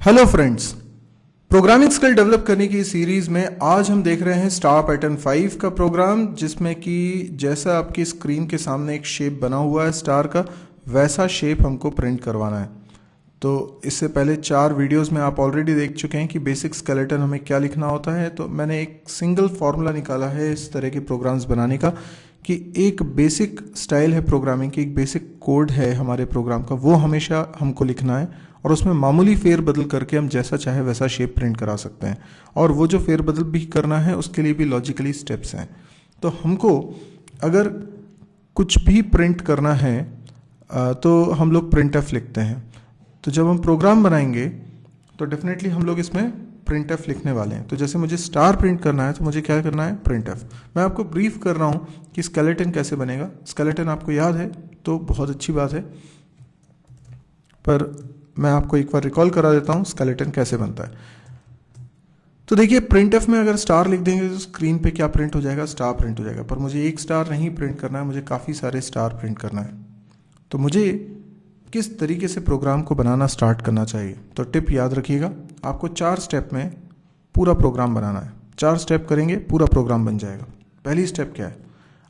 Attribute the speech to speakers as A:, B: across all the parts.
A: Hello friends, programming skill develop करने की series में आज हम देख रहे हैं स्टार पैटर्न 5 का प्रोग्राम, जिसमें कि जैसा आपकी स्क्रीन के सामने एक शेप बना हुआ है स्टार का, वैसा शेप हमको प्रिंट करवाना है। तो इससे पहले 4 वीडियोस में आप ऑलरेडी देख चुके हैं कि बेसिक स्केलेटन हमें क्या लिखना होता है। तो मैंने एक सिंगल फार्मूला निकाला है इस तरह के प्रोग्राम्स बनाने का कि एक बेसिक स्टाइल है प्रोग्रामिंग की, एक बेसिक कोड है हमारे प्रोग्राम का, वो हमेशा हमको लिखना है और उसमें मामूली फेरबदल करके हम जैसा चाहे वैसा शेप प्रिंट करा सकते हैं। और वो जो फेरबदल भी करना है उसके लिए भी लॉजिकली स्टेप्स हैं। तो हमको अगर कुछ भी प्रिंट करना है तो हम लोग printf लिखते हैं। तो जब हम प्रोग्राम बनाएंगे तो डेफिनेटली हम लोग इसमें printf लिखने वाले हैं। तो जैसे मुझे स्टार प्रिंट करना है तो मुझे क्या करना है, printf। मैं आपको ब्रीफ कर रहा हूँ कि स्केलेटन कैसे बनेगा। स्केलेटन आपको याद है तो बहुत अच्छी बात है, पर मैं आपको एक बार रिकॉल करा देता हूँ स्केलेटन कैसे बनता है। तो देखिए, printf में अगर स्टार लिख देंगे तो स्क्रीन पे क्या प्रिंट हो जाएगा, स्टार प्रिंट हो जाएगा। पर मुझे एक स्टार नहीं प्रिंट करना है, मुझे काफ़ी सारे स्टार प्रिंट करना है। तो मुझे किस तरीके से प्रोग्राम को बनाना स्टार्ट करना चाहिए, तो टिप याद रखिएगा, आपको 4 स्टेप में पूरा प्रोग्राम बनाना है। 4 स्टेप करेंगे पूरा प्रोग्राम बन जाएगा। पहली स्टेप क्या है,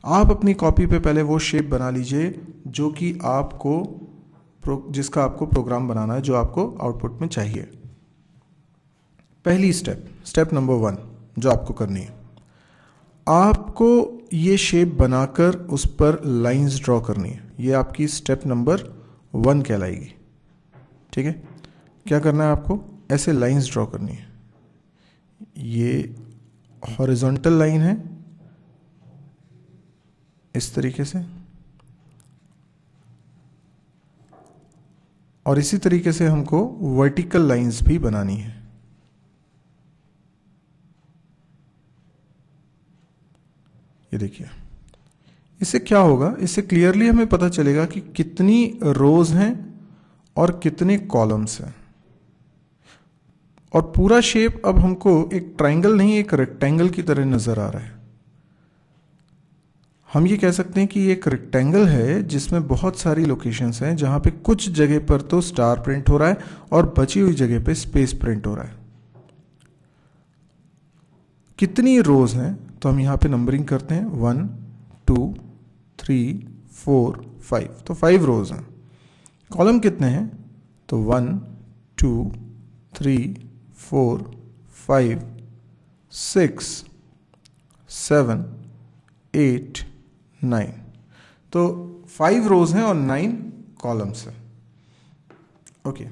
A: आप अपनी कॉपी पे पहले वो शेप बना लीजिए जो कि जिसका आपको प्रोग्राम बनाना है, जो आपको आउटपुट में चाहिए। पहली स्टेप नंबर 1 जो आपको करनी है, आपको ये शेप बनाकर उस पर लाइंस ड्रॉ करनी है। ये आपकी स्टेप नंबर 1 कहलाएगी। ठीक है, क्या करना है आपको, ऐसे लाइंस ड्रॉ करनी है। ये हॉरिजॉन्टल लाइन है इस तरीके से, और इसी तरीके से हमको वर्टिकल लाइंस भी बनानी है। ये देखिए, इससे क्या होगा, इससे क्लियरली हमें पता चलेगा कि कितनी रोज हैं और कितने कॉलम्स हैं। और पूरा शेप अब हमको एक ट्रायंगल नहीं, एक रेक्टेंगल की तरह नजर आ रहा है। हम ये कह सकते हैं कि ये एक रेक्टेंगल है जिसमें बहुत सारी लोकेशंस हैं, जहां पे कुछ जगह पर तो स्टार प्रिंट हो रहा है और बची हुई जगह पे स्पेस प्रिंट हो रहा है। कितनी रोज हैं, तो हम यहां पे नंबरिंग करते हैं 1 2 3 4 5, तो 5 रोज हैं। कॉलम कितने हैं, तो 1 2 3 4 5 6 7 8 9, तो 5 रोज हैं और 9 कॉलम्स हैं। ओके,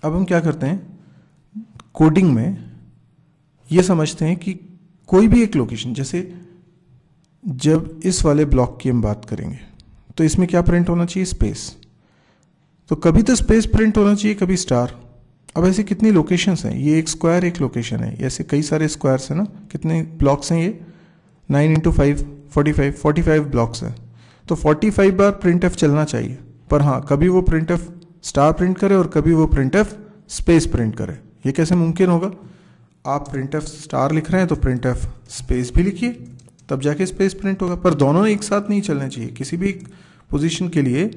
A: अब हम क्या करते हैं, कोडिंग में ये समझते हैं कि कोई भी एक लोकेशन, जैसे जब इस वाले ब्लॉक की हम बात करेंगे तो इसमें क्या प्रिंट होना चाहिए, स्पेस। तो कभी तो स्पेस प्रिंट होना चाहिए, कभी स्टार। अब ऐसे कितनी लोकेशंस हैं, ये एक स्क्वायर एक लोकेशन है, ऐसे कई सारे स्क्वायर्स हैं ना, कितने ब्लॉक्स हैं ये, 9 × 5 45 ब्लॉक्स हैं। तो 45 बार printf चलना चाहिए। पर हाँ, कभी वो printf स्टार प्रिंट करे और कभी वो printf स्पेस प्रिंट करे। ये कैसे मुमकिन होगा, आप printf स्टार लिख रहे हैं तो printf स्पेस भी लिखिए, तब जाके स्पेस प्रिंट होगा। पर दोनों एक साथ नहीं चलने चाहिए। किसी भी पोजीशन के लिए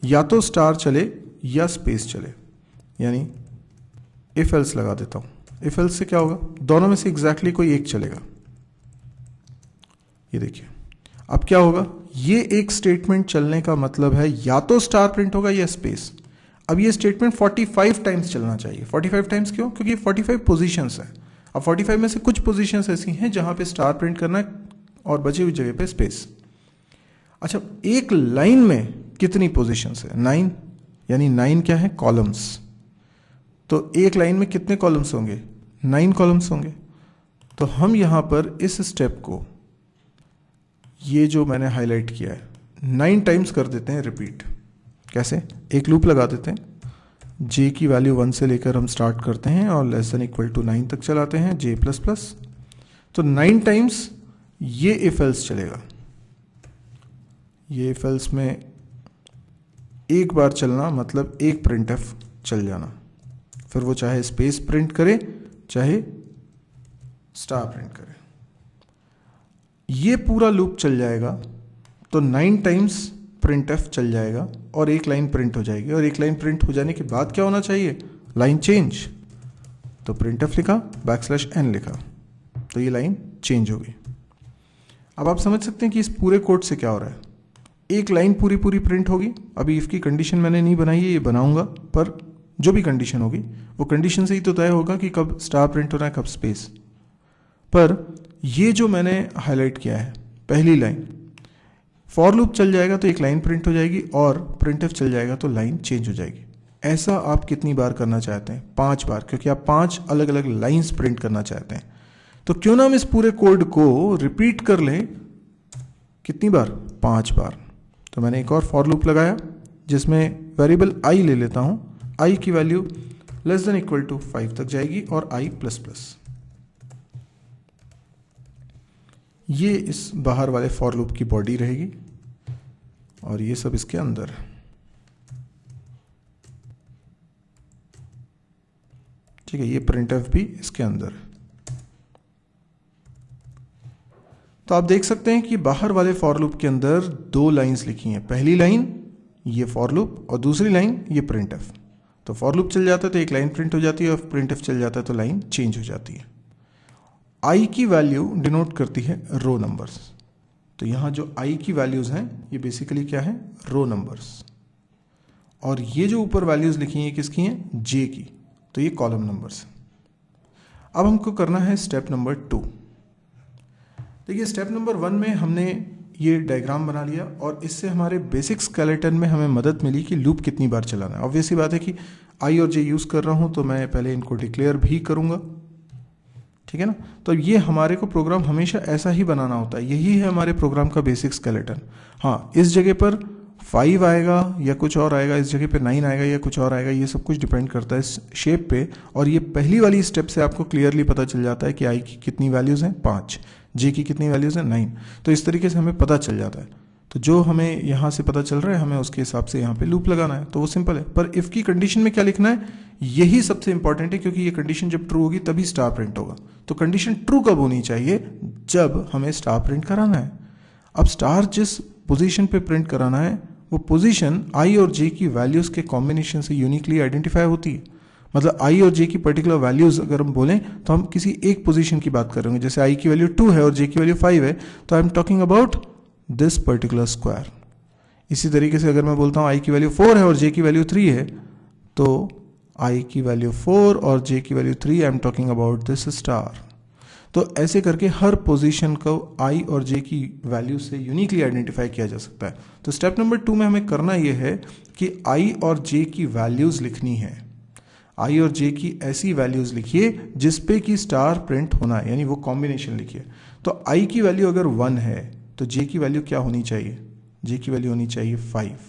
A: या तो स्टार चले या स्पेस चले। यानी इफ एल्स लगा देता हूं। इफ एल्स से क्या होगा, दोनों में से एग्जैक्टली कोई एक चलेगा। ये देखिए, अब क्या होगा, ये एक स्टेटमेंट चलने का मतलब है या तो स्टार प्रिंट होगा या स्पेस। अब ये स्टेटमेंट 45 टाइम्स चलना चाहिए। 45 टाइम्स क्यों, क्योंकि 45 पोजीशंस हैं। अब 45 में से कुछ पोजीशंस ऐसी हैं जहां पे स्टार प्रिंट करना है और बची हुई जगह पे स्पेस। अच्छा, एक लाइन में कितनी पोजीशंस है, 9, यानी 9 क्या है, कॉलम्स। तो एक लाइन में कितने कॉलम्स होंगे, 9 कॉलम्स होंगे। तो हम यहां पर इस स्टेप को, ये जो मैंने हाईलाइट किया है, 9 टाइम्स कर देते हैं रिपीट। कैसे, एक लूप लगा देते हैं, j की वैल्यू 1 से लेकर हम स्टार्ट करते हैं और लेस देन इक्वल टू 9 तक चलाते हैं, j++। तो 9 टाइम्स ये इफ एल्स चलेगा। ये इफ एल्स में एक बार चलना मतलब एक printf चल जाना, फिर वो चाहे स्पेस प्रिंट करे चाहे स्टार प्रिंट करे। ये पूरा लूप चल जाएगा तो 9 टाइम्स printf चल जाएगा और एक लाइन प्रिंट हो जाएगी। और एक लाइन प्रिंट हो जाने के बाद क्या होना चाहिए, लाइन चेंज, तो printf लिखा, \n लिखा, तो ये लाइन चेंज हो गई। अब आप समझ सकते हैं कि इस पूरे कोड से क्या हो रहा है। एक लाइन पूरी पूरी प्रिंट होगी। अभी इफ की कंडीशन मैंने नहीं बनाई है, ये बनाऊंगा, पर जो भी कंडीशन होगी वो कंडीशन से ही तो तय होगा कि कब स्टार प्रिंट हो रहा है, कब स्पेस। पर ये जो मैंने हाईलाइट किया है पहली लाइन, फॉर लूप चल जाएगा तो एक लाइन प्रिंट हो जाएगी, और प्रिंटफ चल जाएगा तो लाइन चेंज हो जाएगी। ऐसा आप कितनी बार करना चाहते हैं? 5 बार, क्योंकि आप 5 अलग अलग लाइंस प्रिंट करना चाहते हैं। तो क्यों ना हम इस पूरे कोड को रिपीट कर लें, कितनी बार? 5 बार। तो मैंने एक और फॉर लूप लगाया जिसमें वेरिएबल आई ले लेता हूं, आई की value less than equal to 5 तक जाएगी और आई प्लस प्लस। ये इस बाहर वाले फॉर लूप की बॉडी रहेगी और ये सब इसके अंदर। ठीक है, ये प्रिंटफ भी इसके अंदर। तो आप देख सकते हैं कि बाहर वाले फॉर लूप के अंदर 2 लाइंस लिखी हैं। पहली लाइन ये फॉर लूप और दूसरी लाइन ये प्रिंटफ। तो फॉर लूप चल जाता है तो एक लाइन प्रिंट हो जाती है, और प्रिंटफ चल जाता है तो लाइन चेंज हो जाती है। आई की वैल्यू डिनोट करती है रो नंबर्स। तो यहां जो आई की वैल्यूज हैं ये बेसिकली क्या है? रो नंबर्स। और ये जो ऊपर वैल्यूज लिखी हैं किसकी हैं? जे की, तो ये कॉलम नंबर्स। अब हमको करना है स्टेप नंबर 2। देखिए, स्टेप नंबर 1 में हमने ये डायग्राम बना लिया और इससे हमारे बेसिक स्केलेटन में हमें मदद मिली कि लूप कितनी बार चलाना है। ऑब्वियसली बात है कि आई और जे यूज़ कर रहा हूँ तो मैं पहले इनको डिक्लेयर भी करूँगा, ठीक है ना। तो ये हमारे को प्रोग्राम हमेशा ऐसा ही बनाना होता है, यही है हमारे प्रोग्राम का बेसिक स्केलेटन। हाँ, इस जगह पर 5 आएगा या कुछ और आएगा, इस जगह पे 9 आएगा या कुछ और आएगा, ये सब कुछ डिपेंड करता है शेप पे। और ये पहली वाली स्टेप से आपको क्लियरली पता चल जाता है कि आई की कितनी वैल्यूज़ हैं? 5, जे की कितनी वैल्यूज़ हैं? 9। तो इस तरीके से हमें पता चल जाता है। तो जो हमें यहाँ से पता चल रहा है हमें उसके हिसाब से यहाँ पे लूप लगाना है, तो वो सिंपल है। पर इफ़ की कंडीशन में क्या लिखना है, यही सबसे इंपॉर्टेंट है, क्योंकि ये कंडीशन जब ट्रू होगी तभी स्टार प्रिंट होगा। तो कंडीशन ट्रू कब होनी चाहिए? जब हमें स्टार प्रिंट कराना है। अब स्टार जिस पोजीशन पे प्रिंट कराना है वो पोजीशन आई और जे की वैल्यूज़ के कॉम्बिनेशन से यूनिकली आइडेंटिफाई होती है। मतलब आई और जे की पर्टिकुलर वैल्यूज़ अगर हम बोलें तो हम किसी एक पोजीशन की बात कर रहे होंगे। जैसे आई की वैल्यू 2 है और जे की वैल्यू 5 है, तो I am talking about this particular square. इसी तरीके से अगर मैं बोलता हूँ आई की वैल्यू 4 है और जे की वैल्यू 3 है, तो आई की वैल्यू 4 और जे की value 3, I am talking about this star. तो ऐसे करके हर पोजीशन को आई और जे की वैल्यू से यूनिकली आइडेंटिफाई किया जा सकता है। तो स्टेप नंबर 2 में हमें करना यह है कि आई और जे की वैल्यूज लिखनी है। आई और जे की ऐसी वैल्यूज लिखिए जिसपे कि स्टार प्रिंट होना है, यानी वो कॉम्बिनेशन लिखिए। तो आई की वैल्यू अगर 1 है तो जे की वैल्यू क्या होनी चाहिए? जे की वैल्यू होनी चाहिए 5।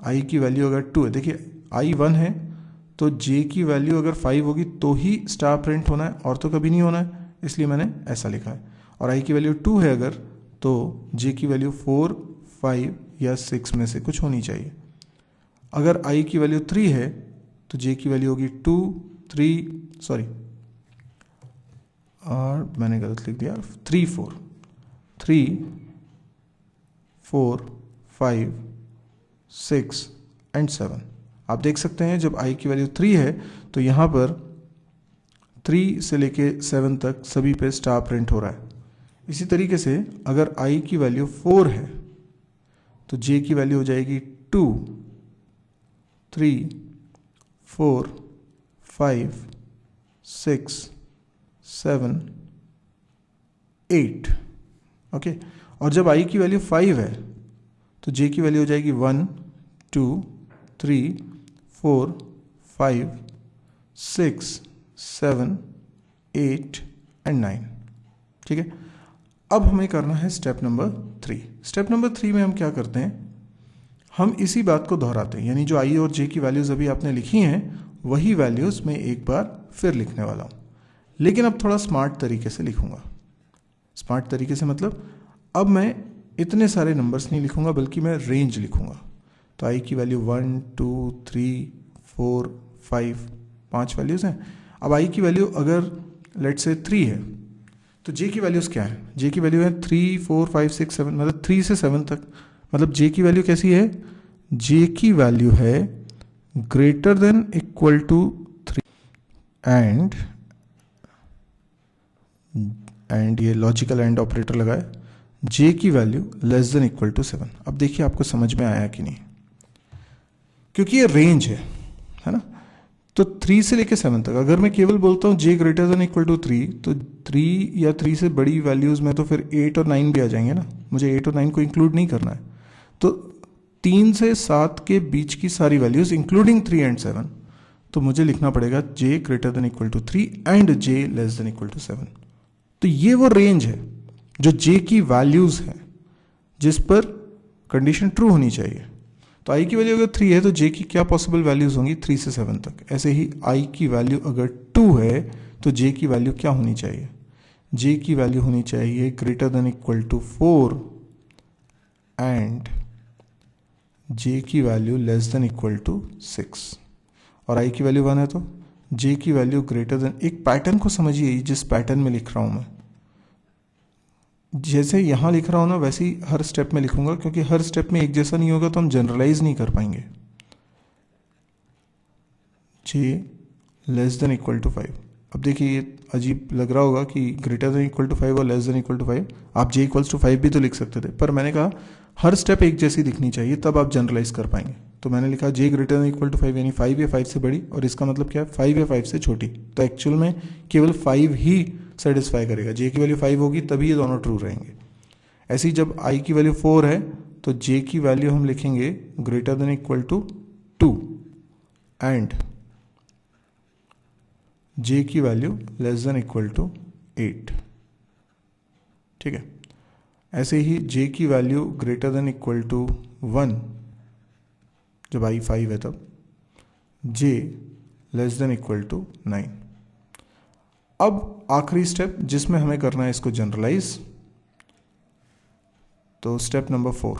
A: आई की वैल्यू अगर 2 है, देखिए आई 1 है तो जे की वैल्यू अगर 5 होगी तो ही स्टार प्रिंट होना है, और तो कभी नहीं होना है, इसलिए मैंने ऐसा लिखा है। और आई की वैल्यू 2 है अगर, तो जे की वैल्यू 4, 5 या 6 में से कुछ होनी चाहिए। अगर आई की वैल्यू 3 है तो जे की वैल्यू होगी 2, 3, सॉरी, और मैंने गलत लिख दिया, 3, 4, 3, 4, 5, 6 एंड 7। आप देख सकते हैं जब आई की वैल्यू 3 है तो यहाँ पर 3 से लेके 7 तक सभी पे स्टार प्रिंट हो रहा है। इसी तरीके से अगर आई की वैल्यू 4 है तो जे की वैल्यू हो जाएगी 2, 3, 4, 5, 6, 7, 8। ओके, और जब आई की वैल्यू 5 है तो जे की वैल्यू हो जाएगी 1, 2, 3, 4, 5, 6, 7, 8 एंड 9। ठीक है, अब हमें करना है स्टेप नंबर 3। स्टेप नंबर 3 में हम क्या करते हैं, हम इसी बात को दोहराते हैं, यानी जो आई और जे की वैल्यूज़ अभी आपने लिखी हैं वही वैल्यूज़ मैं एक बार फिर लिखने वाला हूँ, लेकिन अब थोड़ा स्मार्ट तरीके से लिखूँगा। स्मार्ट तरीके से मतलब अब मैं इतने सारे नंबर्स नहीं लिखूँगा बल्कि मैं रेंज लिखूँगा। तो आई की वैल्यू 1, 2, 3, 4, 5 वैल्यूज़ हैं। अब आई की वैल्यू अगर लेट्स से 3 है तो जे की वैल्यूज़ क्या है? जे की वैल्यू है 3, 4, 5, 6, 7, मतलब 3 से 7 तक। मतलब जे की वैल्यू कैसी है? जे की वैल्यू है greater than equal to and ये लॉजिकल एंड ऑपरेटर लगाए, जे की value less than equal to 7। अब देखिए आपको समझ में आया कि नहीं, क्योंकि ये रेंज है ना। तो 3 से लेके 7 तक अगर मैं केवल बोलता हूँ J greater than equal to 3, तो 3 या 3 से बड़ी वैल्यूज़ में तो फिर 8 और 9 भी आ जाएंगे ना, मुझे 8 और 9 को इंक्लूड नहीं करना है। तो 3 से 7 के बीच की सारी वैल्यूज़ इंक्लूडिंग 3 एंड 7, तो मुझे लिखना पड़ेगा J greater than equal to 3 and J less than equal to 7। तो ये वो रेंज है जो जे की वैल्यूज़ है जिस पर कंडीशन ट्रू होनी चाहिए। तो आई की वैल्यू अगर 3 है तो जे की क्या पॉसिबल वैल्यूज होंगी 3 से 7 तक। ऐसे ही आई की वैल्यू अगर 2 है तो जे की वैल्यू क्या होनी चाहिए, जे की वैल्यू होनी चाहिए greater than equal to 4 and J की value less than equal to 6। और आई की वैल्यू 1 है तो जे की वैल्यू ग्रेटर देन, एक पैटर्न को समझिए जिस पैटर्न में लिख रहा हूं मैं, जैसे यहां लिख रहा हूं ना वैसे ही हर स्टेप में लिखूंगा, क्योंकि हर स्टेप में एक जैसा नहीं होगा तो हम जनरलाइज नहीं कर पाएंगे। जे लेस देन इक्वल टू 5। अब देखिए ये अजीब लग रहा होगा कि ग्रेटर देन इक्वल टू 5 और लेस देन इक्वल टू 5, आप जे इक्वल्स टू 5 भी तो लिख सकते थे, पर मैंने कहा हर स्टेप एक जैसी दिखनी चाहिए तब आप जनरलाइज कर पाएंगे। तो मैंने लिखा जे ग्रेटर देन इक्वल टू 5, यानी 5 या 5 से बड़ी, और इसका मतलब क्या है 5 या 5 से छोटी। तो एक्चुअल में केवल 5 ही सेटिस्फाई करेगा, जे की वैल्यू 5 होगी तभी ये दोनों ट्रू रहेंगे। ऐसे ही जब आई की वैल्यू 4 है तो जे की वैल्यू हम लिखेंगे greater than equal to 2 and J की value less than equal to 8। ठीक है। ऐसे ही जे की value greater than equal to 1 जब आई 5 है तब, J less than equal to 9। अब आखिरी स्टेप जिसमें हमें करना है इसको जनरलाइज, तो स्टेप नंबर 4,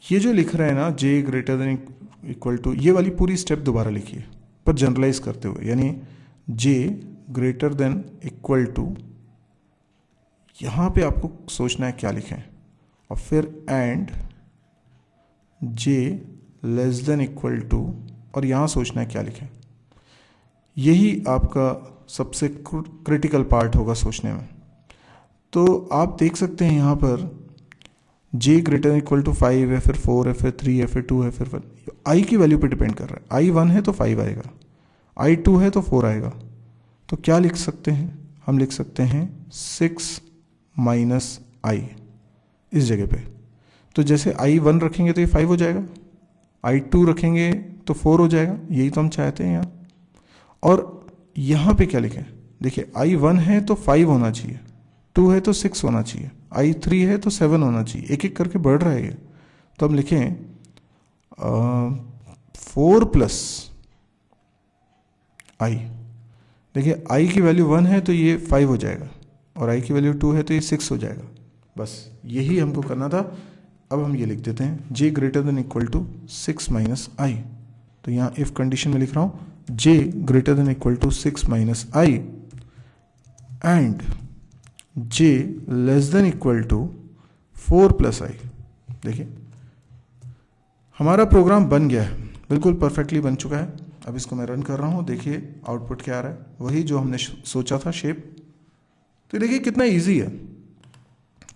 A: ये जो लिख रहे हैं ना जे ग्रेटर देन इक्वल टू, ये वाली पूरी स्टेप दोबारा लिखिए पर जनरलाइज करते हुए, यानी J greater than equal to, यहां पे आपको सोचना है क्या लिखें, और फिर and J less than equal to, और यहां सोचना है क्या लिखें। यही आपका सबसे क्रिटिकल पार्ट होगा सोचने में। तो आप देख सकते हैं यहाँ पर j ग्रेटर इक्वल टू 5 है, फिर 4 है, फिर 3 है, फिर 2 है, फिर 1। आई की वैल्यू पे डिपेंड कर रहा है। आई 1 है तो 5 आएगा, आई 2 है तो 4 आएगा। तो क्या लिख सकते हैं, हम लिख सकते हैं 6 माइनस आई इस जगह पे। तो जैसे आई 1 रखेंगे तो ये 5 हो जाएगा, आई 2 रखेंगे तो 4 हो जाएगा, यही तो हम चाहते हैं यहाँ। और यहाँ पे क्या लिखें, देखिए आई 1 है तो 5 होना चाहिए, 2 है तो 6 होना चाहिए, आई 3 है तो 7 होना चाहिए, एक एक करके बढ़ रहा है ये। तो हम लिखें 4 प्लस आई। देखिए आई की वैल्यू 1 है तो ये 5 हो जाएगा, और आई की वैल्यू 2 है तो ये 6 हो जाएगा। बस यही हमको करना था। अब हम ये लिख देते हैं J greater than equal to 6 minus I. तो यहाँ इफ कंडीशन में लिख रहा हूँ J greater than equal to 6 minus I and J less than equal to 4 plus I. देखिए हमारा प्रोग्राम बन गया है, बिल्कुल परफेक्टली बन चुका है। अब इसको मैं रन कर रहा हूँ, देखिए आउटपुट क्या आ रहा है, वही जो हमने सोचा था शेप। तो देखिए कितना इजी है,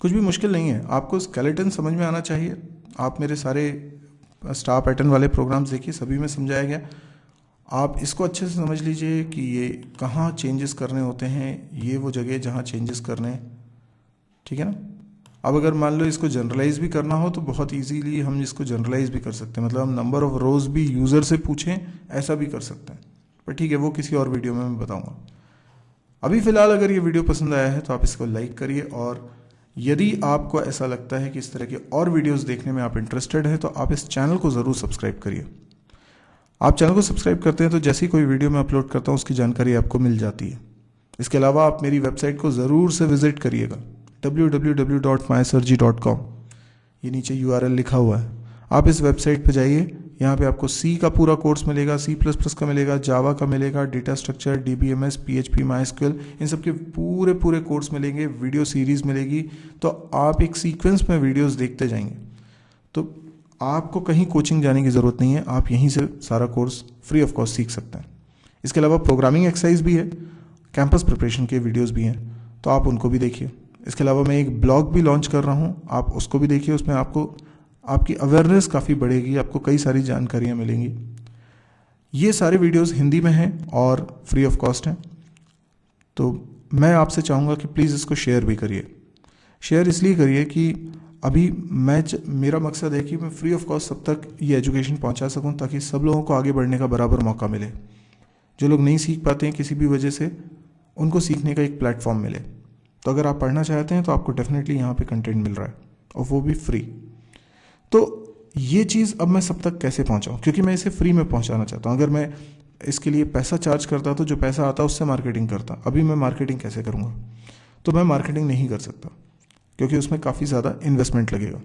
A: कुछ भी मुश्किल नहीं है। आपको स्केलेटन समझ में आना चाहिए। आप मेरे सारे स्टार पैटर्न वाले प्रोग्राम्स देखिए, सभी में समझाया गया। आप इसको अच्छे से समझ लीजिए कि ये कहाँ चेंजेस करने होते हैं, ये वो जगह जहाँ चेंजेस करने हैं, ठीक है ना। अब अगर मान लो इसको जनरलाइज भी करना हो तो बहुत इजीली हम इसको जनरलाइज भी कर सकते हैं, मतलब हम नंबर ऑफ रोज भी यूज़र से पूछें ऐसा भी कर सकते हैं। पर ठीक है, वो किसी और वीडियो में मैं बताऊँगा। अभी फ़िलहाल अगर ये वीडियो पसंद आया है तो आप इसको लाइक करिए, और यदि आपको ऐसा लगता है कि इस तरह के और वीडियोस देखने में आप इंटरेस्टेड हैं तो आप इस चैनल को ज़रूर सब्सक्राइब करिए। आप चैनल को सब्सक्राइब करते हैं तो जैसे ही कोई वीडियो मैं अपलोड करता हूँ उसकी जानकारी आपको मिल जाती है। इसके अलावा आप मेरी वेबसाइट को ज़रूर से विजिट करिएगा www.mysirji.com। ये नीचे URL लिखा हुआ है, आप इस वेबसाइट पर जाइए। यहाँ पे आपको C का पूरा कोर्स मिलेगा, C++ का मिलेगा, जावा का मिलेगा, data structure, DBMS, PHP, MySQL, इन सब के पूरे कोर्स मिलेंगे, वीडियो सीरीज़ मिलेगी। तो आप एक सीक्वेंस में वीडियोस देखते जाएंगे, तो आपको कहीं कोचिंग जाने की ज़रूरत नहीं है, आप यहीं से सारा कोर्स फ्री ऑफ कॉस्ट सीख सकते हैं। इसके अलावा प्रोग्रामिंग एक्सरसाइज भी है, कैंपस प्रिपरेशन के वीडियोस भी हैं, तो आप उनको भी देखिए। इसके अलावा मैं एक ब्लॉग भी लॉन्च कर रहा हूँ, आप उसको भी देखिए। उसमें आपको आपकी अवेयरनेस काफ़ी बढ़ेगी, आपको कई सारी जानकारियाँ मिलेंगी। ये सारे वीडियोस हिंदी में हैं और फ्री ऑफ कॉस्ट हैं, तो मैं आपसे चाहूँगा कि प्लीज़ इसको शेयर भी करिए। शेयर इसलिए करिए कि अभी मेरा मकसद है कि मैं फ्री ऑफ कॉस्ट सब तक ये एजुकेशन पहुंचा सकूं, ताकि सब लोगों को आगे बढ़ने का बराबर मौका मिले। जो लोग नहीं सीख पाते हैं किसी भी वजह से, उनको सीखने का एक प्लेटफॉर्म मिले। तो अगर आप पढ़ना चाहते हैं तो आपको डेफिनेटली यहाँ पे कंटेंट मिल रहा है, और वो भी फ्री। तो ये चीज़ अब मैं सब तक कैसे पहुँचाऊँ, क्योंकि मैं इसे फ्री में पहुँचाना चाहता हूँ। अगर मैं इसके लिए पैसा चार्ज करता तो जो पैसा आता उससे मार्केटिंग करता। अभी मैं मार्केटिंग कैसे करूँगा? तो मैं मार्केटिंग नहीं कर सकता, क्योंकि उसमें काफ़ी ज़्यादा इन्वेस्टमेंट लगेगा।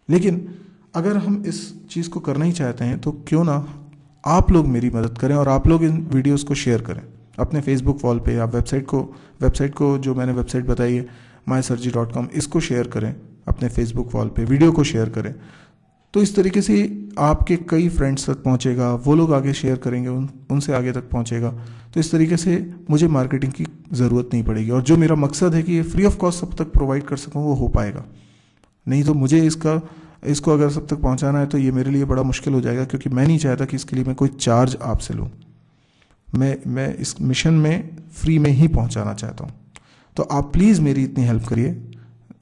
A: लेकिन अगर हम इस चीज़ को करना ही चाहते हैं तो क्यों ना आप लोग मेरी मदद करें और आप लोग इन वीडियोस को शेयर करें अपने फेसबुक वॉल पे, या वेबसाइट को जो मैंने वेबसाइट बताई है mysirji.com, इसको शेयर करें अपने फेसबुक वॉल पे, वीडियो को शेयर करें। तो इस तरीके से आपके कई फ्रेंड्स तक पहुंचेगा, वो लोग आगे शेयर करेंगे, उनसे आगे तक पहुंचेगा। तो इस तरीके से मुझे मार्केटिंग की ज़रूरत नहीं पड़ेगी, और जो मेरा मकसद है कि ये फ्री ऑफ कॉस्ट सब तक प्रोवाइड कर सकूं, वो हो पाएगा। नहीं तो मुझे इसको अगर सब तक पहुंचाना है तो ये मेरे लिए बड़ा मुश्किल हो जाएगा, क्योंकि मैं नहीं चाहता कि इसके लिए मैं कोई चार्ज आपसे लूँ। मैं इस मिशन में फ्री में ही पहुंचाना चाहता हूँ। तो आप प्लीज़ मेरी इतनी हेल्प करिए।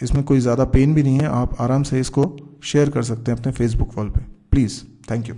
A: इसमें कोई ज़्यादा पेन भी नहीं है, आप आराम से इसको शेयर कर सकते हैं अपने फेसबुक वॉल पे। Please, thank you.